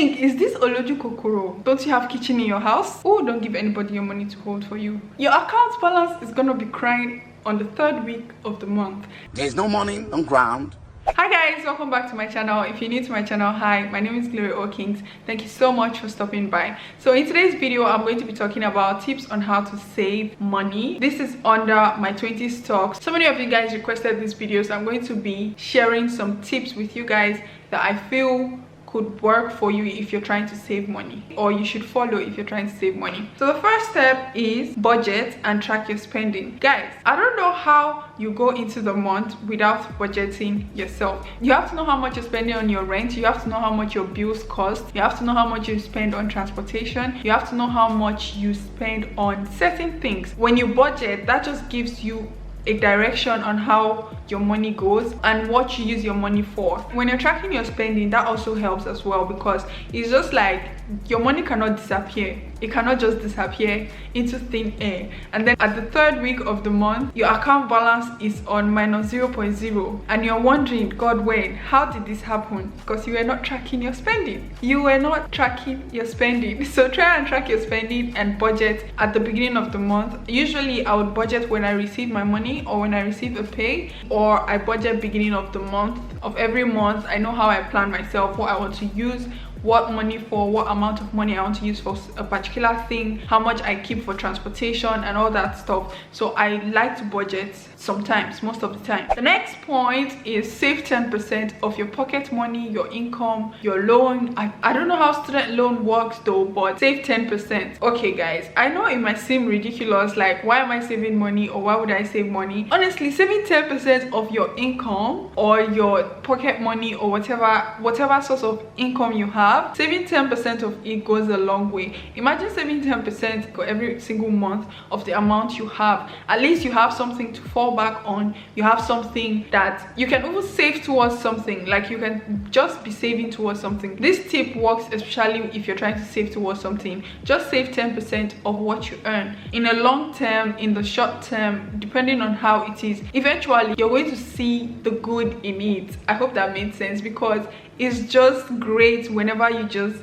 think, is this Oloju Kokoro? Don't you have kitchen in your house? Oh, don't give anybody your money to hold for you. Your account balance is gonna be crying on the 3rd week of the month. There's no money on ground. Hi guys, welcome back to my channel. If you're new to my channel, hi, my name is Glory O'Kings. Thank you so much for stopping by. So in today's video, I'm going to be talking about tips on how to save money. This is under my 20s talks. So many of you guys requested this video, so I'm going to be sharing some tips with you guys that I feel could work for you if you're trying to save money, or you should follow if you're trying to save money. So the first step is budget and track your spending. Guys, I don't know how you go into the month without budgeting yourself. You have to know how much you're spending on your rent, you have to know how much your bills cost, you have to know how much you spend on transportation, you have to know how much you spend on certain things. When you budget, that just gives you a direction on how your money goes and what you use your money for. When you're tracking your spending, that also helps as well, because it's just like your money cannot disappear. It cannot just disappear into thin air. And then at the 3rd week of the month, your account balance is on minus 0.0 and you're wondering, God, when? How did this happen? Because you were not tracking your spending. You were not tracking your spending. So try and track your spending and budget at the beginning of the month. Usually I would budget when I receive my money or when I receive a pay, or I budget beginning of the month of every month. I know how I plan myself, what I want to use, what money for, what amount of money I want to use for a particular thing, how much I keep for transportation and all that stuff. So I like to budget sometimes, most of the time. The next point is save 10% of your pocket money, your income, your loan. I don't know how student loan works though, but save 10%. Okay guys, I know it might seem ridiculous, like why am I saving money, or why would I save money? Honestly, saving 10% of your income or your pocket money or whatever source of income you have, saving 10% of it goes a long way. Imagine saving 10% for every single month of the amount you have. At least you have something to fall back on. You have something that you can even save towards something. Like you can just be saving towards something. This tip works especially if you're trying to save towards something. Just save 10% of what you earn. In a long term, in the short term, depending on how it is, eventually you're going to see the good in it. I hope that made sense, because it's just great whenever you just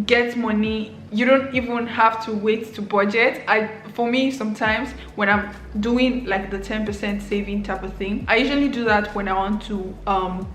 get money. You don't even have to wait to budget. For me, sometimes when I'm doing like the 10% saving type of thing, I usually do that when I want to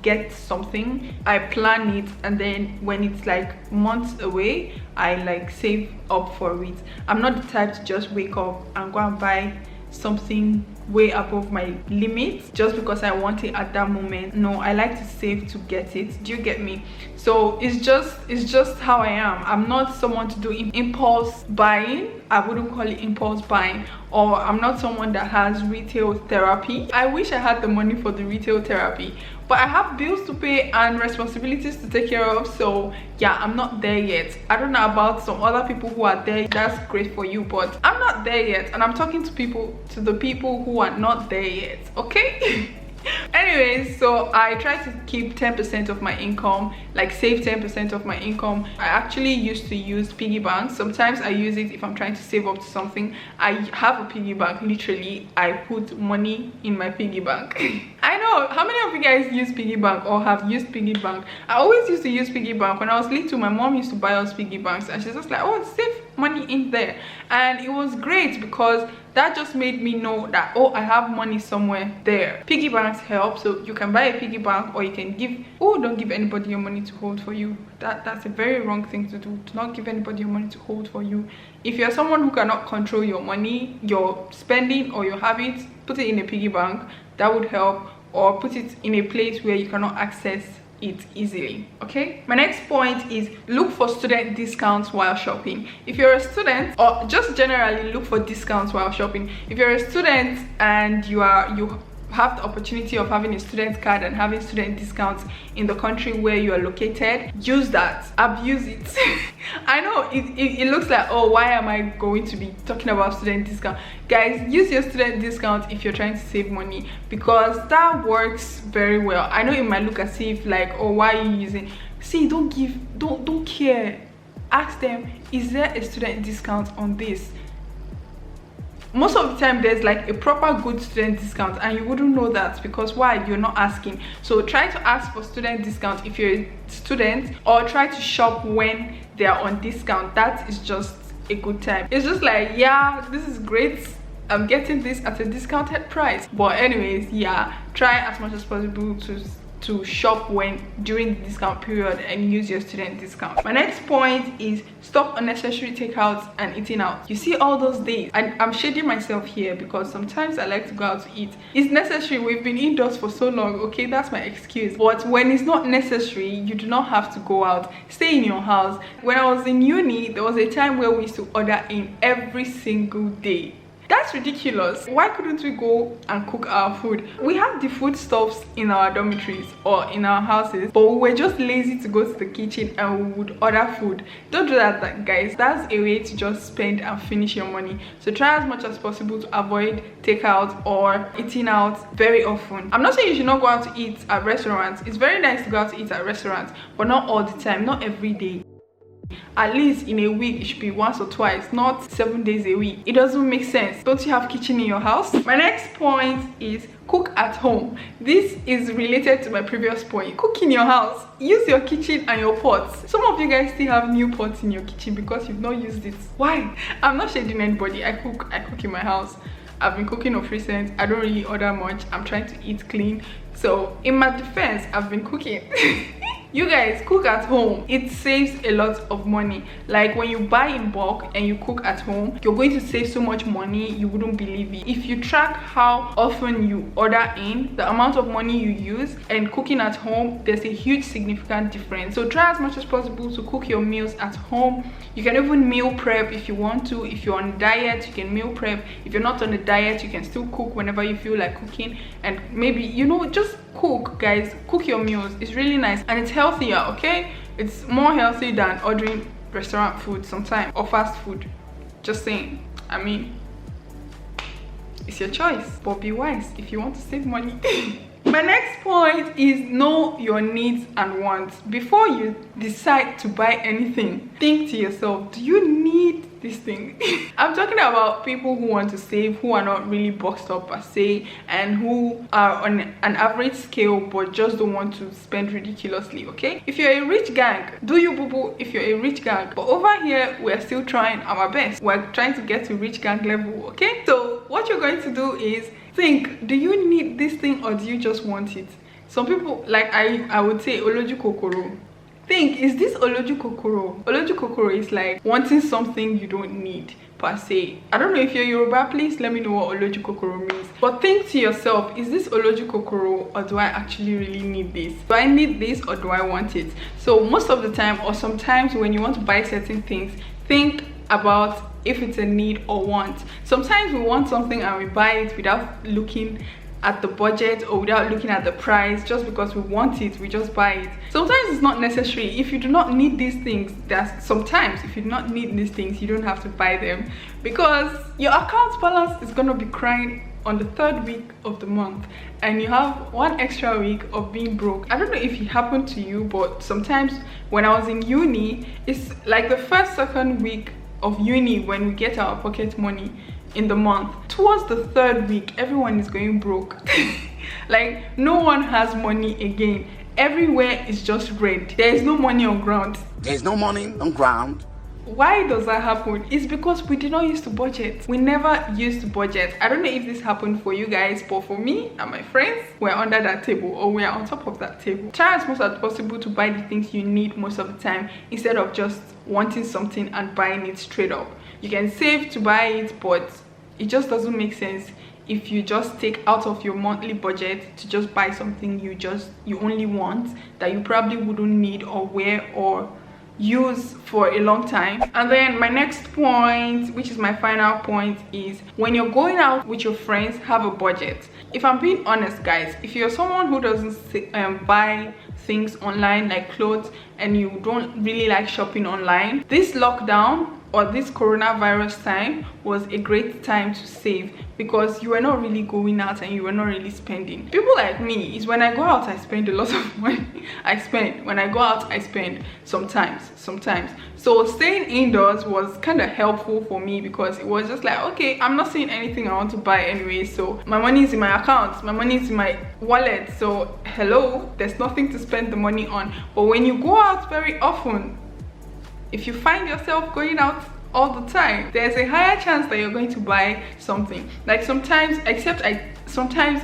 get something. I plan it, and then when it's like months away, I like save up for it. I'm not the type to just wake up and go and buy something way above my limit just because I want it at that moment. No, I like to save to get it. Do you get me? So it's just how I am. I'm not someone to do impulse buying. I wouldn't call it impulse buying. Or I'm not someone that has retail therapy. I wish I had the money for the retail therapy, but I have bills to pay and responsibilities to take care of. So yeah, I'm not there yet. I don't know about some other people who are there. That's great for you, but I'm not there yet, and I'm talking to the people who are not there yet, okay? Anyways, so I try to keep 10% of my income, like save 10% of my income. I actually used to use piggy banks. Sometimes I use it if I'm trying to save up to something. I have a piggy bank. Literally, I put money in my piggy bank. I know, how many of you guys use piggy bank or have used piggy bank? I always used to use piggy bank. When I was little, my mom used to buy us piggy banks, and she's just like, oh, save money in there. And it was great because that just made me know that, oh, I have money somewhere there. Piggy banks help. So you can buy a piggy bank, or you can give, oh, don't give anybody your money to hold for you. That's a very wrong thing to do. Do not give anybody your money to hold for you. If you're someone who cannot control your money, your spending or your habits, put it in a piggy bank. That would help. Or put it in a place where you cannot access it easily. Okay, my next point is look for student discounts while shopping. If you're a student, or just generally look for discounts while shopping. If you're a student and you have the opportunity of having a student card and having student discounts in the country where you are located, use that, abuse it. I know it looks like, oh, why am I going to be talking about student discount? Guys, use your student discount if you're trying to save money, because that works very well. I know it might look as if like, oh, why are you using? See, don't care. Ask them, is there a student discount on this? most of the time there's like a proper good student discount, and you wouldn't know that because why? You're not asking. So try to ask for student discount if you're a student, or try to shop when they are on discount. That is just a good time. It's just like, yeah, this is great, I'm getting this at a discounted price. But anyways, yeah, try as much as possible to shop when during the discount period and use your student discount. My next point is stop unnecessary takeouts and eating out. You see all those days, and I'm shading myself here because sometimes I like to go out to eat. It's necessary, we've been indoors for so long, okay, that's my excuse. But when it's not necessary, you do not have to go out. Stay in your house. When I was in uni, there was a time where we used to order in every single day. That's ridiculous. Why couldn't we go and cook our food? We have the foodstuffs in our dormitories or in our houses, but we were just lazy to go to the kitchen and we would order food. Don't do that, guys. That's a way to just spend and finish your money. So try as much as possible to avoid takeout or eating out very often. I'm not saying you should not go out to eat at restaurants. It's very nice to go out to eat at restaurants, but not all the time, not every day. At least in a week, it should be once or twice, not 7 days a week. It doesn't make sense. Don't you have kitchen in your house? My next point is cook at home. This is related to my previous point. Cook in your house. Use your kitchen and your pots. Some of you guys still have new pots in your kitchen because you've not used it. Why? I'm not shading anybody. I cook in my house. I've been cooking of recent. I don't really order much. I'm trying to eat clean. So in my defense, I've been cooking. You guys, cook at home. It saves a lot of money. Like when you buy in bulk and you cook at home, you're going to save so much money you wouldn't believe it. If you track how often you order in, the amount of money you use, and cooking at home, there's a huge significant difference. So try as much as possible to cook your meals at home. You can even meal prep if you want to. If you're on a diet, you can meal prep. If you're not on a diet, you can still cook whenever you feel like cooking. And maybe, you know, just cook, guys. Cook your meals. It's really nice and it's healthier, okay? It's more healthy than ordering restaurant food sometimes or fast food. Just saying. I mean, it's your choice, but be wise if you want to save money. My next point is know your needs and wants. Before you decide to buy anything, think to yourself, do you need this thing? I'm talking about people who want to save, who are not really boxed up per se, and who are on an average scale but just don't want to spend ridiculously, okay? If you're a rich gang, do you boo-boo if you're a rich gang. But over here, we're still trying our best. We're trying to get to rich gang level, okay? So what you're going to do is think, do you need this thing or do you just want it? Some people, like I would say oloju kokoro. Think, is this oloju kokoro? Oloju kokoro is like wanting something you don't need per se. I don't know if you're Yoruba, please let me know what oloju kokoro means. But think to yourself, is this oloju kokoro or do I actually really need this? Do I need this or do I want it? So most of the time, or sometimes when you want to buy certain things, think about if it's a need or want. Sometimes we want something and we buy it without looking at the budget or without looking at the price. Just because we want it, we just buy it. Sometimes it's not necessary. If you do not need these things, sometimes if you do not need these things, you don't have to buy them, because your account balance is gonna be crying on the 3rd week of the month and you have 1 extra week of being broke. I don't know if it happened to you, but sometimes when I was in uni, it's like the 1st, 2nd week of uni when we get our pocket money in the month. Towards the 3rd week, everyone is going broke. Like no one has money again. Everywhere is just red. There is no money on ground. There's no money on ground. Why does that happen? It's because we did not used to budget. We never used to budget. I don't know if this happened for you guys, but for me and my friends, we're under that table or we're on top of that table. Try as much as possible to buy the things you need most of the time instead of just wanting something and buying it straight up. You can save to buy it, but it just doesn't make sense if you just take out of your monthly budget to just buy something you only want that you probably wouldn't need or wear or use for a long time. And then my next point, which is my final point, is when you're going out with your friends, have a budget. If I'm being honest, guys, if you're someone who doesn't buy things online like clothes and you don't really like shopping online, this lockdown or this coronavirus time was a great time to save, because you were not really going out and you were not really spending. People like me, is when I go out I spend a lot of money. When I go out I spend sometimes. So staying indoors was kind of helpful for me, because it was just like, okay, I'm not seeing anything I want to buy anyway, so my money is in my account, my money is in my wallet, so hello, there's nothing to spend the money on. But when you go out very often, if you find yourself going out all the time, there's a higher chance that you're going to buy something. Like sometimes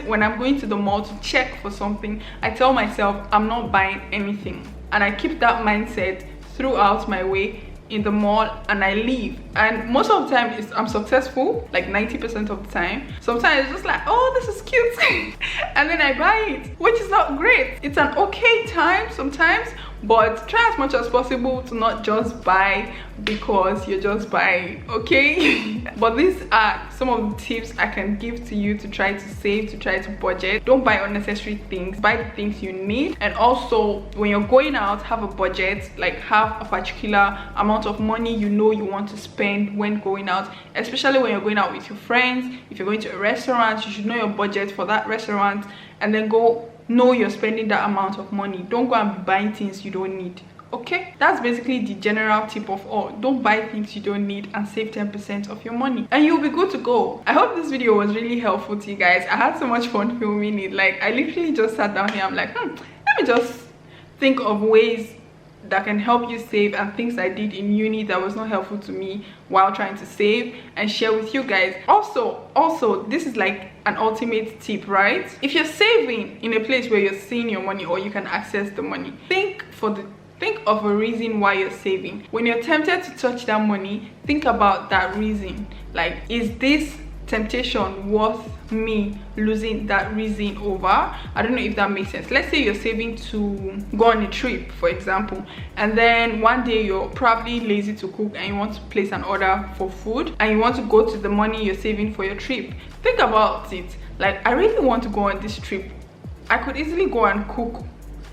when I'm going to the mall to check for something, I tell myself I'm not buying anything, and I keep that mindset throughout my way in the mall, and I leave. And most of the time I'm successful, like 90% of the time. Sometimes it's just like, oh, this is cute and then I buy it, which is not great. It's an okay time sometimes, but try as much as possible to not just buy because you're just buying, okay? But these are some of the tips I can give to you to try to save, to try to budget. Don't buy unnecessary things, buy the things you need. And also, when you're going out, have a budget, like have a particular amount of money you know you want to spend when going out, especially when you're going out with your friends. If you're going to a restaurant, you should know your budget for that restaurant, and then go know you're spending that amount of money. Don't go and be buying things you don't need, okay? That's basically the general tip of all. Don't buy things you don't need and save 10% of your money, and you'll be good to go. I hope this video was really helpful to you guys. I had so much fun filming it. Like, I literally just sat down here, I'm like, let me just think of ways that can help you save, and things I did in uni that was not helpful to me while trying to save, and share with you guys. Also, this is like an ultimate tip, right? If you're saving in a place where you're seeing your money or you can access the money, think of a reason why you're saving. When you're tempted to touch that money, think about that reason. Like, is this temptation worth me losing that reason over? I don't know if that makes sense. Let's say you're saving to go on a trip, for example, and then one day you're probably lazy to cook and you want to place an order for food, and you want to go to the money you're saving for your trip. Think about it. Like, I really want to go on this trip. I could easily go and cook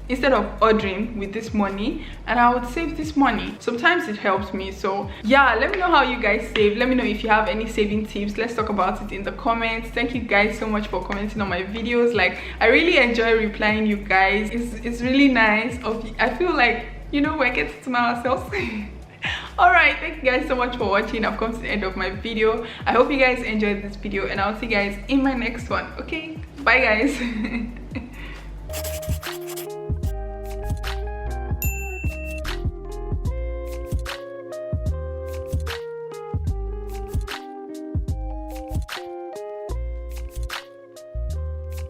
instead of ordering with this money, and I would save this money. Sometimes it helps me. So yeah, let me know how you guys save. Let me know if you have any saving tips. Let's talk about it in the comments. Thank you guys so much for commenting on my videos. Like, I really enjoy replying you guys. It's really nice of you. I feel like, you know, we're getting to know ourselves. All right, thank you guys so much for watching. I've come to the end of my video. I hope you guys enjoyed this video, and I'll see you guys in my next one. Okay, bye guys.